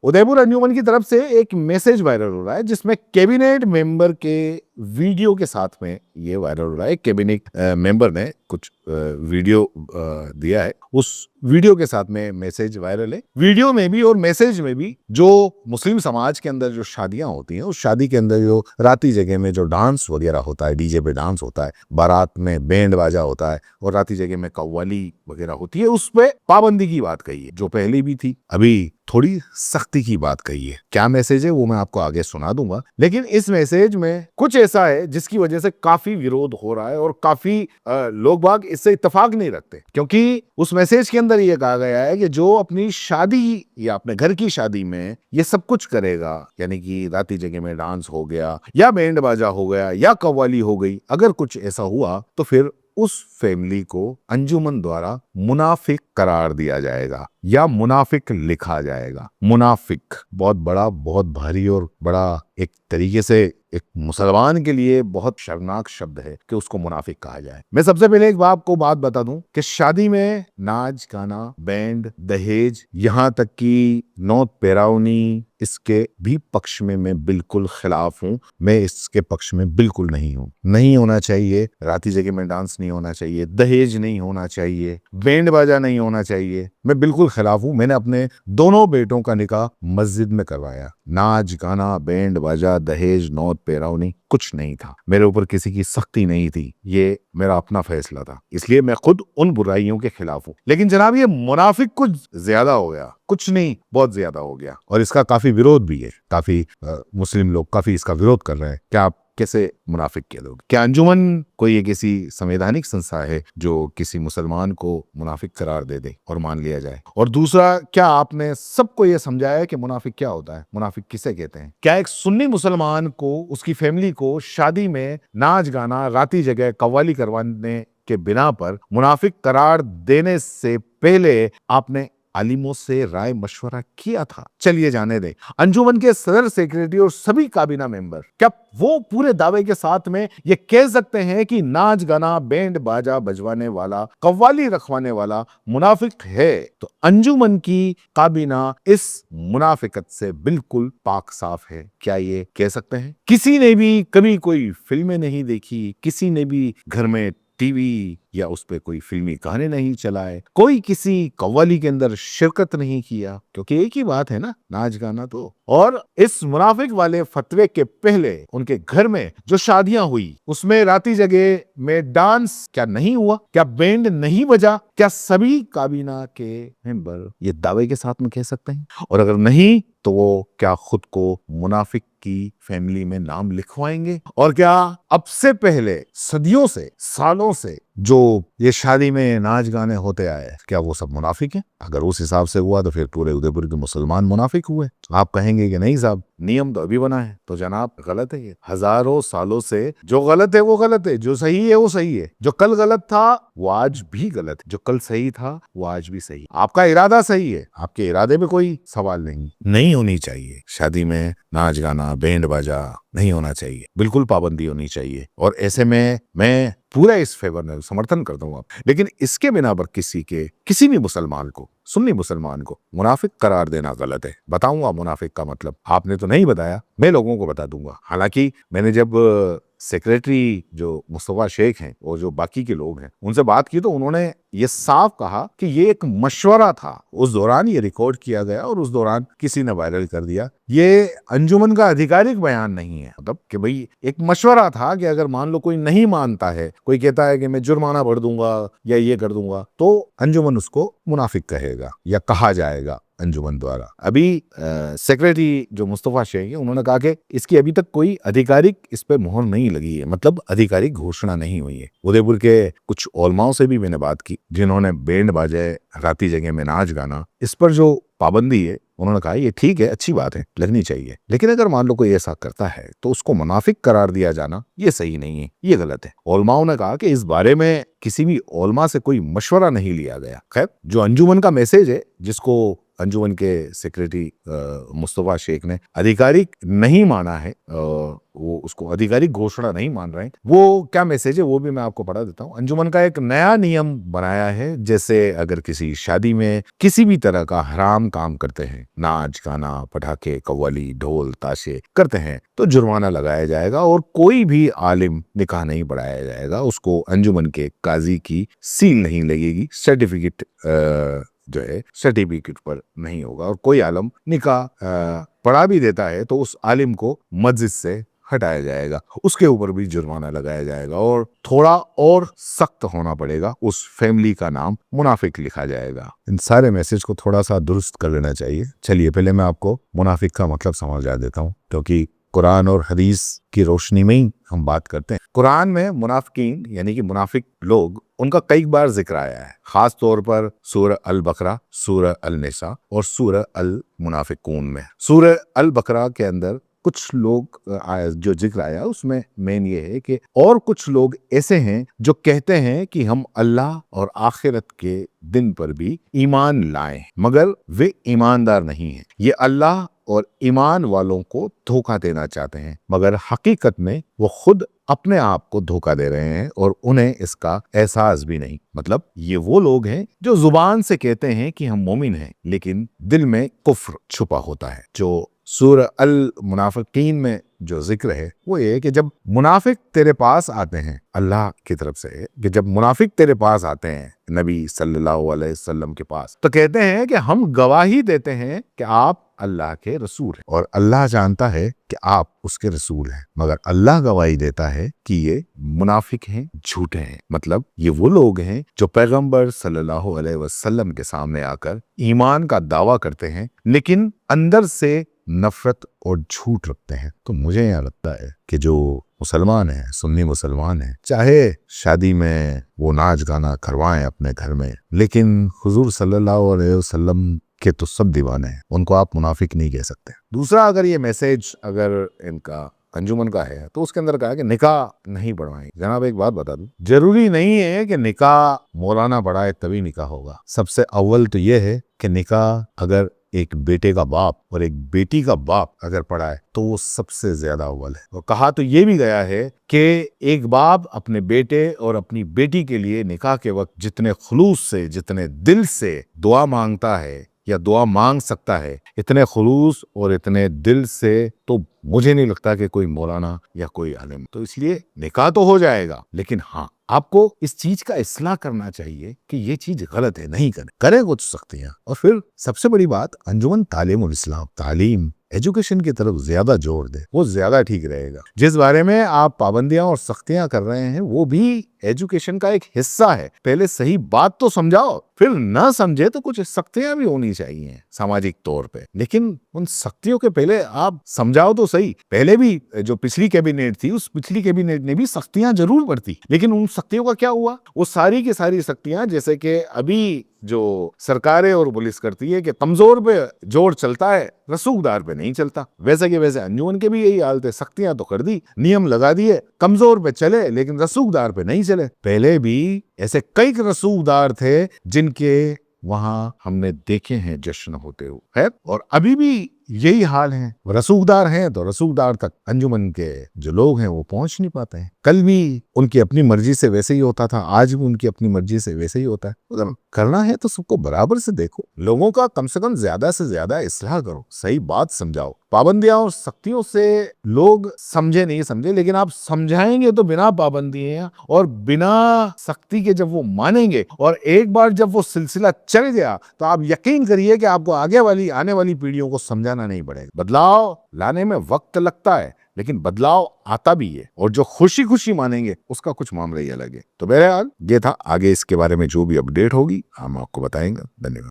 उदयपुर अंजुमन की तरफ से एक मैसेज वायरल हो रहा है जिसमें कैबिनेट मेंबर के वीडियो के साथ में ये वायरल हो रहा है। कैबिनेट मेंबर ने कुछ वीडियो दिया है, उस वीडियो के साथ में मैसेज वायरल है। वीडियो में भी और मैसेज में भी जो मुस्लिम समाज के अंदर जो शादियां होती हैं, उस शादी के अंदर जो राती जगह में जो डांस वगैरह होता है, डीजे पे डांस होता है, बारात में बैंड बाजा होता है और राती जगह में कव्वाली वगैरह होती है, उस पे पाबंदी की बात कही है, जो पहले भी थी, अभी थोड़ी सख्ती की बात कही है। क्या मैसेज है वो मैं आपको आगे सुना दूंगा, लेकिन इस मैसेज में कुछ ऐसा है जिसकी वजह से काफी विरोध हो रहा है और काफी लोग बाग इससे इत्तेफाक नहीं रखते, क्योंकि उस मैसेज के अंदर ये कहा गया है कि जो अपनी शादी या अपने घर की शादी में ये सब कुछ करेगा, यानी कि राती जगह में डांस हो गया या बैंड बाजा हो गया या कव्वाली हो गई, अगर कुछ ऐसा हुआ तो फिर उस फैमिली को अंजुमन द्वारा मुनाफिक करार दिया जाएगा या मुनाफिक लिखा जाएगा। मुनाफिक बहुत बड़ा, बहुत भारी और बड़ा एक तरीके से एक मुसलमान के लिए बहुत शर्मनाक शब्द है कि उसको मुनाफिक कहा जाए। मैं सबसे पहले एक आपको बात बता दूं कि शादी में नाच गाना, बैंड, दहेज, यहाँ तक कि नौत पैरावनी, इसके भी पक्ष में मैं बिल्कुल खिलाफ हूं। मैं इसके पक्ष में बिल्कुल नहीं हूं। नहीं होना चाहिए, राती जगह में डांस नहीं होना चाहिए, दहेज नहीं होना चाहिए, बैंड बाजा नहीं होना चाहिए, मैं बिल्कुल खिलाफ हूं। मैंने अपने दोनों बेटों का निकाह मस्जिद में करवाया। नाच गाना, बैंड बाजा, दहेज, नौत पैरावनी कुछ नहीं था। मेरे ऊपर किसी की सख्ती नहीं थी, ये मेरा अपना फैसला था, इसलिए मैं खुद उन बुराइयों के खिलाफ हूं। लेकिन जनाब ये मुनाफिक कुछ ज्यादा हो गया, कुछ नहीं बहुत ज्यादा हो गया, और इसका काफी विरोध भी है। काफी मुस्लिम लोग काफी इसका विरोध कर रहे हैं। क्या आप कैसे मुनाफिक कह दोगे? क्या अंजुमन कोई एक ऐसी संवैधानिक संस्था है जो किसी मुसलमान को मुनाफिक करार दे दे और मान लिया जाए? और दूसरा, क्या आपने सबको यह समझाया कि मुनाफिक क्या होता है, मुनाफिक किसे कहते हैं? क्या एक सुन्नी मुसलमान को, उसकी फैमिली को शादी में नाच गाना, राती जगह कव्वाली करवाने के बिना पर मुनाफिक करार देने से पहले आपने आलिमों से राय मशवरा किया था? चलिए जाने दें, अंजुमन के सदर सेक्रेटरी और सभी काबीना मेंबर, क्या वो पूरे दावे के साथ में ये कह सकते हैं कि नाच गाना, बैंड बाजा बजवाने वाला, कव्वाली रखवाने वाला मुनाफिक है? तो अंजुमन की काबीना इस मुनाफिकत से बिल्कुल पाक साफ है। क्या ये कह सकते हैं? किसी ने भी कभी कोई फिल्में नहीं देखी, किसी ने भी घर में टीवी या उस पे कोई फिल्मी गाने नहीं चलाए, कोई किसी कव्वाली के अंदर शिरकत नहीं किया, क्योंकि एक ही बात है ना, नाच गाना तो। और इस मुनाफिक वाले फतवे के पहले उनके घर में जो शादियां हुई उसमें राती जगह में डांस क्या नहीं हुआ? क्या बैंड नहीं बजा? क्या सभी काबीना के मेंबर ये दावे के साथ में कह सकते हैं? और अगर नहीं तो वो क्या खुद को मुनाफिक की फैमिली में नाम लिखवाएंगे? और क्या अब से पहले सदियों से, सालों से जो ये शादी में नाच गाने होते आए, क्या वो सब मुनाफिक हैं? अगर उस हिसाब से हुआ तो फिर पूरे उदयपुर के मुसलमान मुनाफिक हुए। आप कहेंगे कि नहीं साहब, नियम तो अभी बना है। तो जनाब गलत है ये। हजारों सालों से जो गलत है वो गलत है, जो सही है वो सही है। जो कल गलत था वो आज भी गलत है, जो कल सही था वो आज भी सही। आपका इरादा सही है, आपके इरादे में कोई सवाल नहीं होनी चाहिए शादी में नाच गाना, बैंड बाजा नहीं होना चाहिए, बिल्कुल पाबंदी होनी चाहिए। और ऐसे में मैं पूरा इस फेवर में समर्थन करता हूँ। लेकिन इसके बिना पर किसी भी मुसलमान को, सुन्नी मुसलमान को मुनाफिक करार देना गलत है। बताऊंगा मुनाफिक का मतलब, आपने तो नहीं बताया, मैं लोगों को बता दूंगा। हालांकि मैंने जब सेक्रेटरी जो मुस्तफा शेख हैं और जो बाकी के लोग हैं उनसे बात की तो उन्होंने ये साफ कहा कि ये एक मशवरा था। उस दौरान ये रिकॉर्ड किया गया और उस दौरान किसी ने वायरल कर दिया। ये अंजुमन का आधिकारिक बयान नहीं है, मतलब कि भाई एक मशवरा था कि अगर मान लो कोई नहीं मानता है, कोई कहता है कि मैं जुर्माना भर दूंगा या ये कर दूंगा, तो अंजुमन उसको मुनाफिक कहेगा या कहा जाएगा अंजुमन द्वारा। अभी सेक्रेटरी जो मुस्तफा शेख है उन्होंने कहा कि इसकी अभी तक कोई आधिकारिक इस पे मोहर नहीं लगी है, मतलब आधिकारिक घोषणा नहीं हुई है। उदयपुर के कुछ ओलमाओं से भी मैंने बात की जिन्होंने बैंड बाजे, राती जगह में नाच गाना, इस पर जो पाबंदी है, उन्होंने कहा ये ठीक है, अच्छी बात है, लगनी चाहिए, लेकिन अगर मान लो कोई ऐसा करता है तो उसको मुनाफिक करार दिया जाना ये सही नहीं है, ये गलत है। ओलमाओं ने कहा कि इस बारे में किसी भी ओलमा से कोई मशवरा नहीं लिया गया। खैर, जो अंजुमन का मैसेज है जिसको अंजुमन के सेक्रेटरी मुस्तफा शेख ने आधिकारिक नहीं माना है, वो उसको आधिकारिक घोषणा नहीं मान रहे हैं। वो क्या मैसेज है वो भी मैं आपको पढ़ा देता हूँ। अंजुमन का एक नया नियम बनाया है, जैसे अगर किसी शादी में किसी भी तरह का हराम काम करते हैं, नाच गाना पटाखे कव्वाली ढोल ताशे करते हैं, तो जुर्माना लगाया जाएगा और कोई भी आलिम निकाह नहीं पढ़ाया जाएगा, उसको अंजुमन के काजी की सील नहीं लगेगी, सर्टिफिकेट जो है सर्टिफिकेट पर नहीं होगा, और कोई आलम निकाह पढ़ा भी देता है तो उस आलिम को मस्जिद से हटाया जाएगा, उसके ऊपर भी जुर्माना लगाया जाएगा, और थोड़ा और सख्त होना पड़ेगा, उस फैमिली का नाम मुनाफिक लिखा जाएगा। इन सारे मैसेज को थोड़ा सा दुरुस्त कर लेना चाहिए। चलिए पहले मैं आपको मुनाफिक का मतलब समझा देता हूँ, क्योंकि कुरान और हदीस की रोशनी में ही हम बात करते हैं। कुरान में मुनाफिकीन यानी कि मुनाफिक लोग, उनका कई बार जिक्र आया है, खास तौर पर सूरह अल बकरा, सूरह अल निसा और सूरह अल मुनाफिकून में। सूरह अल बकरा के अंदर कुछ लोग जो जिक्र आया उसमें मेन ये है कि और कुछ लोग ऐसे हैं जो कहते हैं कि हम अल्लाह और आखिरत के दिन पर भी ईमान लाए, मगर वे ईमानदार नहीं हैं। ये अल्लाह और ईमान वालों को धोखा देना चाहते हैं, मगर हकीकत में वो खुद अपने आप को धोखा दे रहे हैं और उन्हें इसका एहसास भी नहीं। मतलब ये वो लोग हैं जो जुबान से कहते हैं कि हम मोमिन हैं, लेकिन दिल में कुफ्र छुपा होता है। जो सूरह अल मुनाफिकीन में जो जिक्र है वो ये है कि जब मुनाफिक तेरे पास आते हैं, अल्लाह की तरफ से है कि जब मुनाफिक तेरे पास आते हैं नबी सल्लल्लाहु अलैहि वसल्लम के पास, तो कहते हैं कि हम गवाही देते हैं कि आप अल्लाह के रसूल हैं, और अल्लाह जानता है कि आप उसके रसूल हैं, मगर अल्लाह गवाही देता है कि ये मुनाफिक हैं, झूठे हैं। मतलब ये वो लोग हैं जो पैगंबर सल्लल्लाहु अलैहि वसल्लम के सामने आकर ईमान का दावा करते हैं, लेकिन अंदर से नफरत और झूठ रखते हैं। तो मुझे यहाँ लगता है कि जो मुसलमान है, सुन्नी मुसलमान है, चाहे शादी में वो नाच गाना करवाएं अपने घर में, लेकिन हुजूर सल्लल्लाहु अलैहि वसल्लम के तो सब दीवाने हैं, उनको आप मुनाफिक नहीं कह सकते। दूसरा, अगर ये मैसेज अगर इनका अंजुमन का है तो उसके अंदर कहा कि निकाह नहीं पढ़वाएंगे। जनाब एक बात बता दूं, जरूरी नहीं है कि निकाह मौलाना पढ़ाए तभी निकाह होगा। सबसे अव्वल तो ये है कि निकाह अगर एक बेटे का बाप और एक बेटी का बाप अगर पढ़ाए तो वो सबसे ज्यादा अव्वल है। और कहा तो ये भी गया है कि एक बाप अपने बेटे और अपनी बेटी के लिए निकाह के वक्त जितने खुलूस से, जितने दिल से दुआ मांगता है या दुआ मांग सकता है, इतने खुलूस और इतने दिल से तो मुझे नहीं लगता कि कोई मौलाना या कोई आलिम। तो इसलिए निकाह तो हो जाएगा, लेकिन हाँ आपको इस चीज का इस्लाह करना चाहिए कि ये चीज गलत है, नहीं करें कुछ सख्तियां। और फिर सबसे बड़ी बात, अंजुमन तालीम और इस्लाम, तालीम एजुकेशन की तरफ ज्यादा जोर दे, वो ज्यादा ठीक रहेगा। जिस बारे में आप पाबंदियां और सख्तियां कर रहे हैं वो भी एजुकेशन का एक हिस्सा है। पहले सही बात तो समझाओ, फिर ना समझे तो कुछ सख्तियां भी होनी चाहिए सामाजिक तौर पे, लेकिन उन सख्तियों के पहले आप समझाओ तो सही। पहले भी जो पिछली कैबिनेट थी, उस पिछली कैबिनेट ने भी सख्तियां जरूर बरती, लेकिन उन सख्तियों का क्या हुआ? वो सारी की सारी सख्तियां, जैसे कि अभी जो सरकारें और पुलिस करती है कि कमजोर पे जोर चलता है, रसूखदार पे नहीं चलता, वैसे के वैसे अंजुमन के भी यही हालत है। सख्तियां तो कर दी, नियम लगा दिए, कमजोर पे चले लेकिन रसूखदार पे नहीं चले। पहले भी ऐसे कई रसूखदार थे जिनके वहां हमने देखे हैं जश्न होते हुए है, और अभी भी यही हाल है। रसूखदार हैं तो रसूखदार तक अंजुमन के जो लोग हैं वो पहुंच नहीं पाते हैं। कल भी उनकी अपनी मर्जी से वैसे ही होता था, आज भी उनकी अपनी मर्जी से वैसे ही होता है। अगर करना है तो सबको बराबर से देखो, लोगों का कम से कम ज्यादा से ज्यादा इस्लाह करो, सही बात समझाओ। पाबंदियां और सख्तियों से लोग समझे नहीं समझे, लेकिन आप समझाएंगे तो बिना पाबंदियां और बिना सख्ती के जब वो मानेंगे, और एक बार जब वो सिलसिला चल गया तो आप यकीन करिए कि आपको आने वाली पीढ़ियों को समझाना नहीं पड़ेगा। बदलाव लाने में वक्त लगता है, लेकिन बदलाव आता भी है, और जो खुशी खुशी मानेंगे उसका कुछ मामला ही अलग है। तो बहरहाल ये था, आगे इसके बारे में जो भी अपडेट होगी हम आपको बताएंगे। धन्यवाद।